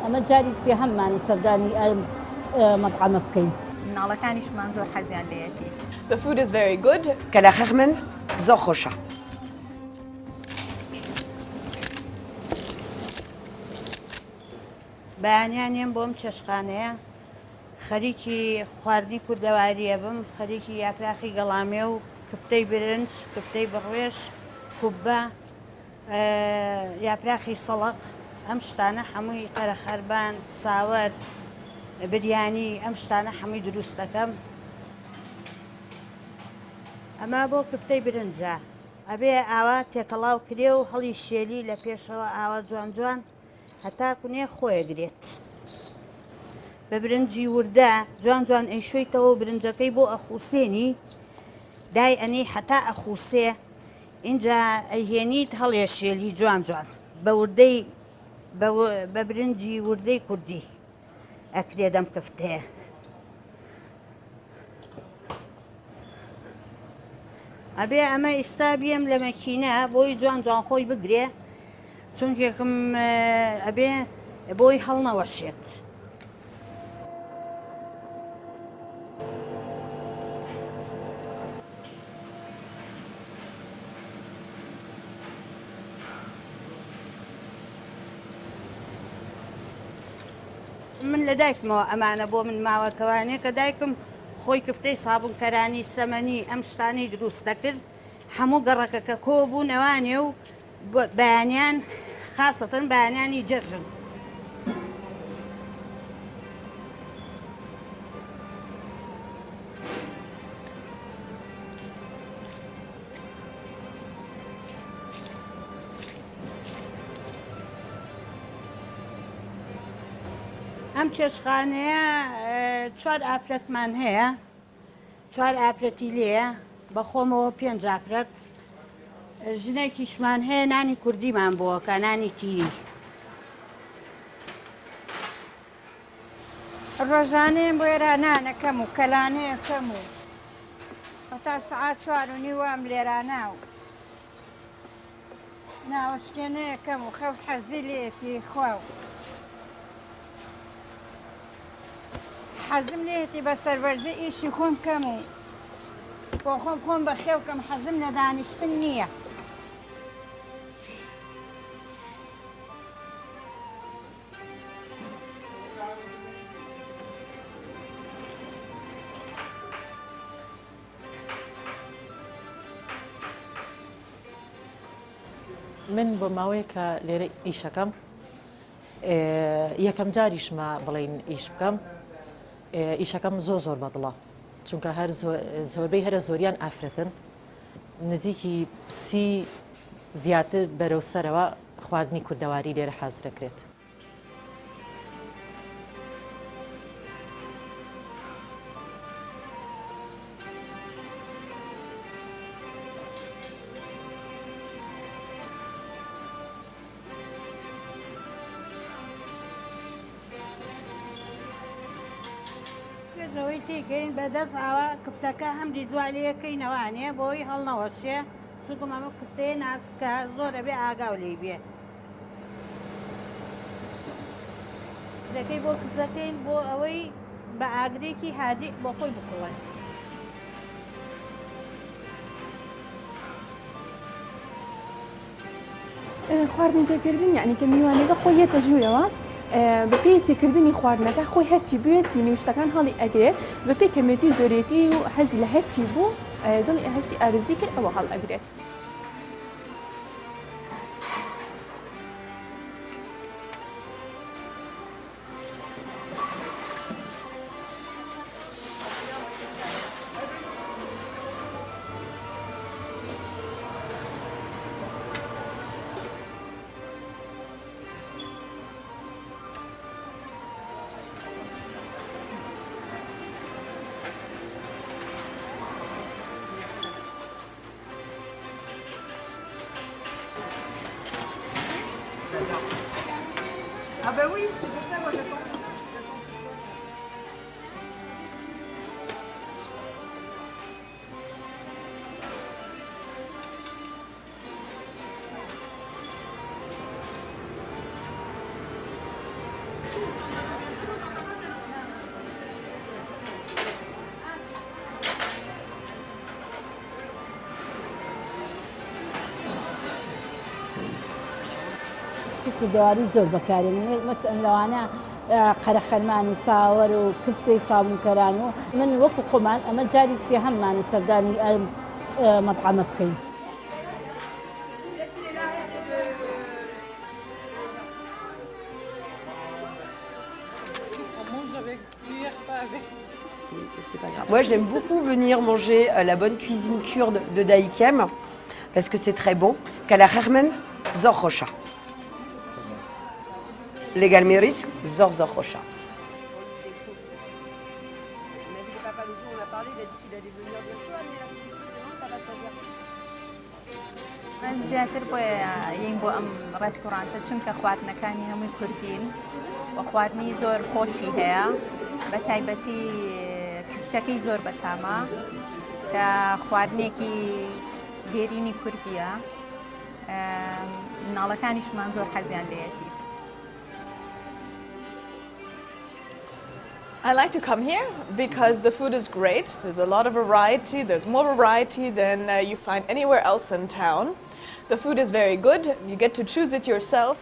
ئەمە جاری سێهەممانی سەردانی مەطعەمە بکەین. مناڵەکانیشمان زۆر حەزیان لێیەتی. The food is very good. کەلاخەخ من زۆر خۆشە. بەیانیانێن بۆم چێشخانەیە خەریکی خواردنی کوردەواریە بم، خەریکی یاپراخی گەڵامێ و کفتەی برنج، کفتەی بڕوێش، کوببە، یاپراخی سەڵق، ئەم شتانە هەمووی قەرەخەربان، ساوەر، بریانی، ئەم شتانە هەمووی دروست دەکەم. ئەمە بۆ کفتەی برنجە ئەبێ ئاوا تێکەڵاو کرێ و هەڵی شێلی لە پێشەوە ئاوا جوان جوان هەتا کوێ خۆیەگرێت. بە برنجی وردە جوان جوان ئەیشۆیتەوە و برنجەکەی بۆ ئەخوسێنی دای ئەنی هەتا ئەخوسێ اینجا ئەیهێنیت هەڵێ شێلی جوان جوان بە وردەی بە برنجی وردەی کوردی ئەکرێ دەم کفتەیە. ئەبێ ئەمە ئێستا بێم لە مەکینە بۆی جوان جوان خۆی بگرێ چونکێکم ئەبێ بۆی هەڵنەوەشێت. من لە دایکمەوە ئەمانە بۆ من ماوەتەوانێ کە دایکم خۆی کفتەی سابونکەرانی سەمەنی ئەم شتانەی دروست دەکرد هەموو گەڕەکەکە کۆ بوو نەوانێ و بەیانیان خاستەن بەیانیانی جەژن. ئەم چێشخانەیە 4 ئاپرەتمان هەیە، 4 ئاپرەتی لێیە بە خۆمەوە 5 ئاپرەت. ژنێکیشمان هەیە نانی کوردیمان بۆکە نانی تیری. ڕۆژانەیە بۆ ئێرانانەکەم و کەلانەیەکەم و هەتا سعات 4:30 وام لێرانە و ناوەشکێنەیەکەم و خەو حەزی لێتی خوا و حەزم لێتی بە سەروەرزە ئیشی خۆم کەم و بۆ خۆم بە خێوکەم حەزم لە دانیشتن نییە. من بۆ ماوەیە کە لێرە ئیشەکەم یەکەم جاریشمە بڵین ئیش بکەم ئیشەکەم زۆر بەدڵە چونکە هەر زۆربەی هەرە زۆریان ئافرەتن نزیکی پسی زیاتر بەرەو سەرەوە خواردنی کوردەواری لێرە حەز دەکرێت. پێشەوەی تێگەین بەدەست ئاوا کفتەکە هەم دیزوالەکەینەوانێ بۆی هەڵنەوەشێ چونکم ئەمە کفتەیە ناسکە زۆرە بێ ئاگاو لێ بێ. دەکەی بۆ کزەکەین بۆ ئەوەی بە ئاگرێکی هادی بۆ خۆی بکڵێن. خواردنی تێکردن یعنی کە میوانەکە خۆی یەتە ژوورەوە بەپێی تێکردنی خواردنەکە خۆی هەرچی بوێت سینیوشتەکان هەڵی ئەگرێت بەپێی کەمێتی زۆرێتی و حەزی لە هەرچی بوو دڵی هەرچی ئارزوی کرد ئەوە هەڵ ئەگرێت. Ah ben oui, c'est pour ça moi je pense. تایبەتی کوردەواری زۆر بەکارێنێت مەسەن لەوانە قەرەخەرمان و ساوەر و کفتەی سابونکەران و من وەکو خۆمان ئەمە جاری سێهەممانە سەردانی ئەم مەطعەمە بکەین. C'est pas grave. Moi, j'aime beaucoup venir manger la bonne cuisine kurde de Daïkem parce que c'est très bon. Kala Hermen, Zor Rocha. Les Galmerich, Zor Rocha. من زیاتر بۆ یین بۆ ئەم ڕێستۆرانتە چونکە خواردنەکانی هەمووی کوردین و خواردنی زۆر خۆشی هەیە بە تایبەتی کفتەکەی زۆر بەتامە کە خواردنێکی دێرینی کوردیە مناڵەکانیشمان زۆر حەزیان لێیەتی. I like to come here because the food is great. There's a lot of variety. There's more variety than you find anywhere else in town. The food is very good. You get to choose it yourself.